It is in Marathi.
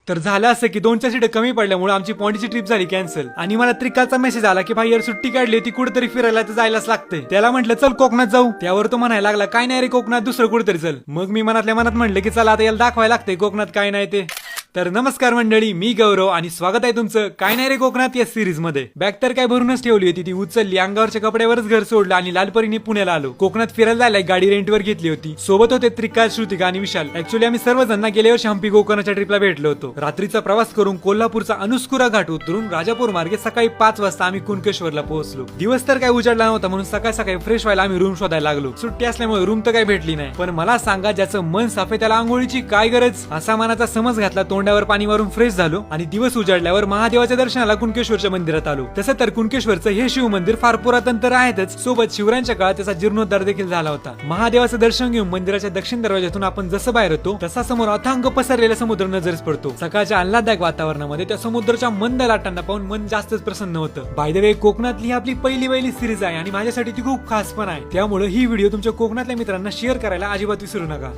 तर झालं असं की 2 सीट कमी पडल्यामुळे आमची पॉंडीची ट्रिप झाली कॅन्सल आणि मला त्रिकालचा मेसेज आला की भाई यार सुट्टी काढली ती कुठेतरी फिरायला तर जायलाच लागतंय. त्याला म्हटलं चल कोकणात जाऊ. त्यावर तो म्हणायला लागला काय नाही रे कोकणात दुसरं कुठेतरी चल. मग मी मनातल्या मनात म्हटलं की चला आता याला दाखवायला लागतंय कोकणात काय नाही ते. तर नमस्कार मंडळी, मी गौरव आणि स्वागत आहे तुमचं काय नाही रे कोकणात या सिरीज मध्ये. बॅग तर काय भरूनच ठेवली होती, ती उचलली, अंगावरच्या कपड्यावरच घर सोडलं आणि लालपरीने पुण्याला आलो. कोकणात फिरायला जायला गाडी रेंटवर घेतली होती. सोबत होते त्रिकाल, श्रुतिका आणि विशाल. ऍक्च्युली आम्ही सर्वजण गेल्या वर्षी हंपी कोकणाच्या ट्रिपला भेटलो होतो. रात्रीचा प्रवास करून कोल्हापूरचा अनुस्कुरा घाट उतरून राजापूर मार्गे सकाळी 5 वाजता आम्ही कुणकेश्वरला पोहोचलो. दिवस तर काय उजाडला नव्हता म्हणून सकाळ सकाळी फ्रेश व्हायला आम्ही रूम शोधायला लागलो. सुट्टी असल्यामुळे रूम तर काही भेटली नाही. पण मला सांगा, ज्याचं मन साफ आहे त्याला आंघोळीची काय गरज, असा मनाचा समज घातला. तोंडावर पाणी मारून फ्रेश झालो आणि दिवस उजाडल्यावर महादेवाच्या दर्शनाला कुणकेश्वरच्या मंदिरात आलो. तसं तर कुणकेश्वरचं हे शिव मंदिर फार पुरातन तर आहेतच, सोबत शिवरायांच्या काळात त्याचा जीर्णोद्धार देखील झाला होता. महादेवाचं दर्शन घेऊन मंदिराच्या दक्षिण दरवाज्यातून आपण जसं बाहेर होतो तसा समोर अथांग पसरलेला समुद्र नजरेस पडतो. सकाळच्या आल्हाददायक वातावरणामध्ये त्या समुद्राच्या मंद लाटांना पाहून मन जास्तच प्रसन्न होतं. बाय द वे, कोकणातली ही आपली पहिली सिरीज आहे आणि माझ्यासाठी ती खूप खास पण आहे. त्यामुळे ही व्हिडिओ तुमच्या कोकणातल्या मित्रांना शेअर करायला अजिबात विसरू नका.